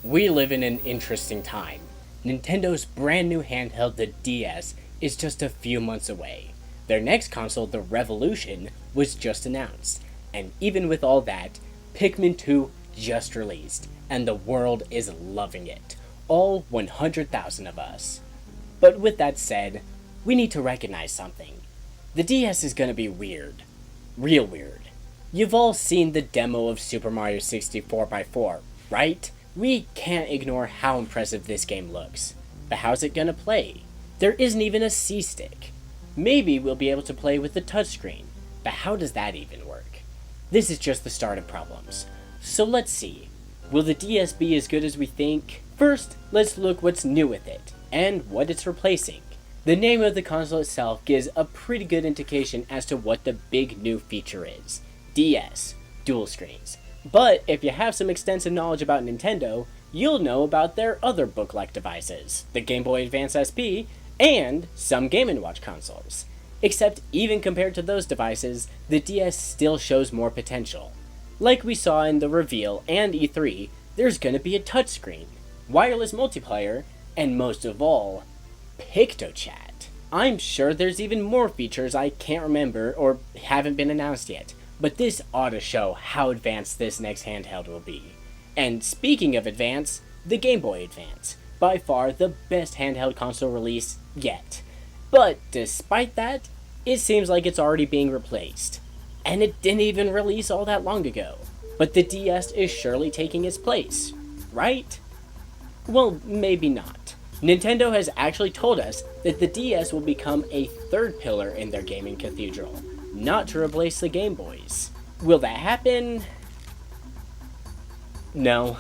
We live in an interesting time. Nintendo's brand new handheld, the DS, is just a few months away. Their next console, the Revolution, was just announced. And even with all that, Pikmin 2 just released, and the world is loving it. All 100,000 of us. But with that said, we need to recognize something. The DS is gonna be weird. Real weird. You've all seen the demo of Super Mario 64 by 4, right? We can't ignore how impressive this game looks. But how's it gonna play? There isn't even a C-stick. Maybe we'll be able to play with the touchscreen, but how does that even work? This is just the start of problems. So let's see. Will the DS be as good as we think? First, let's look what's new with it, and what it's replacing. The name of the console itself gives a pretty good indication as to what the big new feature is. DS, dual screens. But if you have some extensive knowledge about Nintendo, you'll know about their other book-like devices, the Game Boy Advance SP, and some Game & Watch consoles. Except even compared to those devices, the DS still shows more potential. Like we saw in the reveal and E3, there's gonna be a touchscreen, wireless multiplayer, and most of all, PictoChat. I'm sure there's even more features I can't remember or haven't been announced yet, but this ought to show how advanced this next handheld will be. And speaking of advanced, the Game Boy Advance, by far the best handheld console release yet. But despite that, it seems like it's already being replaced. And it didn't even release all that long ago. But the DS is surely taking its place, right? Well, maybe not. Nintendo has actually told us that the DS will become a third pillar in their gaming cathedral, not to replace the Game Boys. Will that happen? No.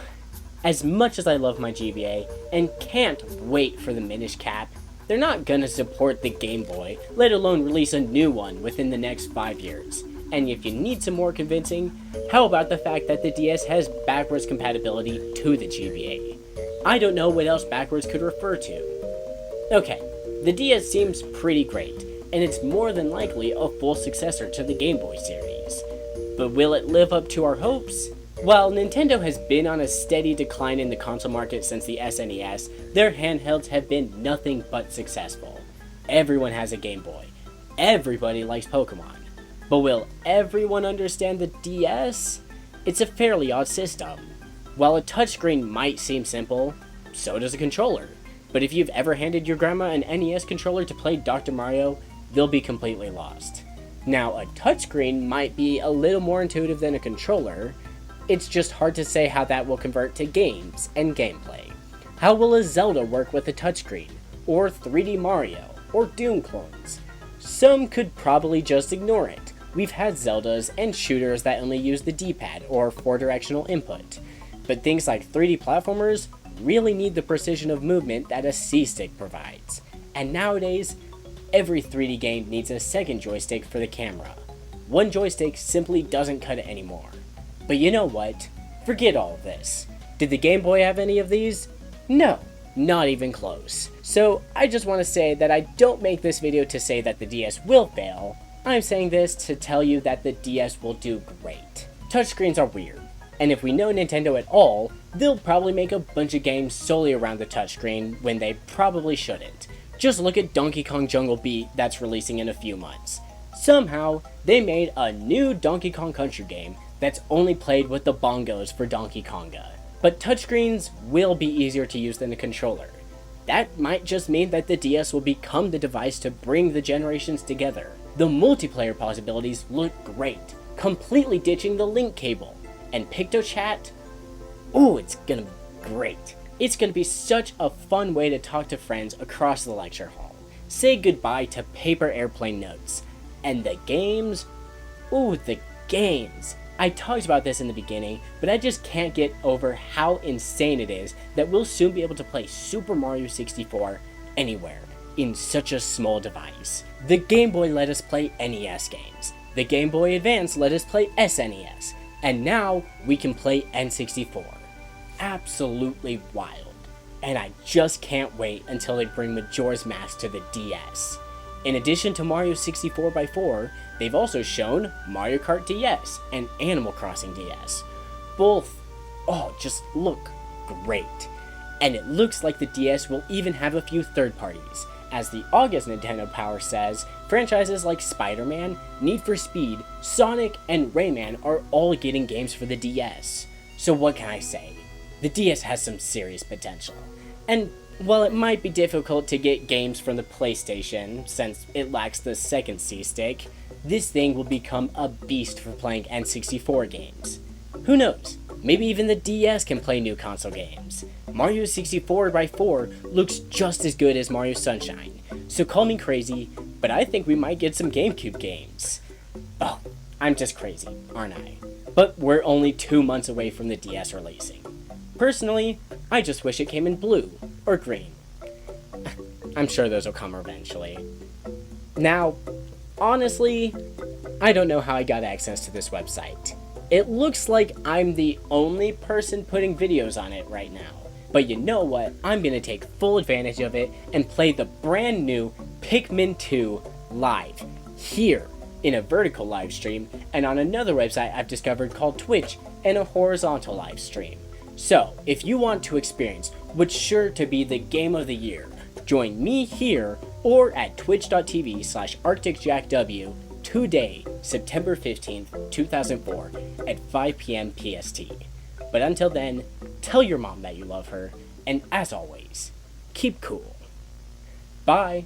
As much as I love my GBA and can't wait for the Minish Cap, they're not gonna support the Game Boy, let alone release a new one within the next 5 years. And if you need some more convincing, how about the fact that the DS has backwards compatibility to the GBA? I don't know what else backwards could refer to. Okay, the DS seems pretty great, and it's more than likely a full successor to the Game Boy series. But will it live up to our hopes? While Nintendo has been on a steady decline in the console market since the SNES, their handhelds have been nothing but successful. Everyone has a Game Boy. Everybody likes Pokemon. But will everyone understand the DS? It's a fairly odd system. While a touchscreen might seem simple, so does a controller. But if you've ever handed your grandma an NES controller to play Dr. Mario, they'll be completely lost. Now, a touchscreen might be a little more intuitive than a controller. It's just hard to say how that will convert to games and gameplay. How will a Zelda work with a touchscreen? Or 3D Mario? Or Doom clones? Some could probably just ignore it. We've had Zeldas and shooters that only use the D-pad or 4-directional input. But things like 3D platformers really need the precision of movement that a C-stick provides. And nowadays, every 3D game needs a second joystick for the camera. One joystick simply doesn't cut it anymore. But you know what? Forget all of this. Did the Game Boy have any of these? No, not even close. So I just want to say that I don't make this video to say that the DS will fail. I'm saying this to tell you that the DS will do great. Touchscreens are weird, and if we know Nintendo at all, they'll probably make a bunch of games solely around the touchscreen when they probably shouldn't. Just look at Donkey Kong Jungle Beat that's releasing in a few months. Somehow, they made a new Donkey Kong Country game that's only played with the bongos for Donkey Konga. But touchscreens will be easier to use than a controller. That might just mean that the DS will become the device to bring the generations together. The multiplayer possibilities look great, completely ditching the link cable. And PictoChat? Ooh, it's gonna be great. It's gonna be such a fun way to talk to friends across the lecture hall. Say goodbye to paper airplane notes. And the games? Ooh, the games. I talked about this in the beginning, but I just can't get over how insane it is that we'll soon be able to play Super Mario 64 anywhere in such a small device. The Game Boy let us play NES games. The Game Boy Advance let us play SNES. And now we can play N64. Absolutely wild. And I just can't wait until they bring Majora's Mask to the DS. In addition to Mario 64 by 4, they've also shown Mario Kart DS and Animal Crossing DS. Both, oh, just look great. And it looks like the DS will even have a few third parties. As the August Nintendo Power says, franchises like Spider-Man, Need for Speed, Sonic, and Rayman are all getting games for the DS. So what can I say? The DS has some serious potential. And while it might be difficult to get games from the PlayStation, since it lacks the second C-Stick, this thing will become a beast for playing N64 games. Who knows? Maybe even the DS can play new console games. Mario 64 by 4 looks just as good as Mario Sunshine, so call me crazy, but I think we might get some GameCube games. Oh, I'm just crazy, aren't I? But we're only 2 months away from the DS releasing. Personally, I just wish it came in blue or green. I'm sure those will come eventually. Now, honestly, I don't know how I got access to this website. It looks like I'm the only person putting videos on it right now. But you know what? I'm gonna take full advantage of it and play the brand new Pikmin 2 live here in a vertical live stream and on another website I've discovered called Twitch in a horizontal live stream. So, if you want to experience what's sure to be the game of the year, join me here or at twitch.tv/ArcticJackW today, September 15th, 2004 at 5 p.m. PST. But until then, tell your mom that you love her, and as always, keep cool. Bye!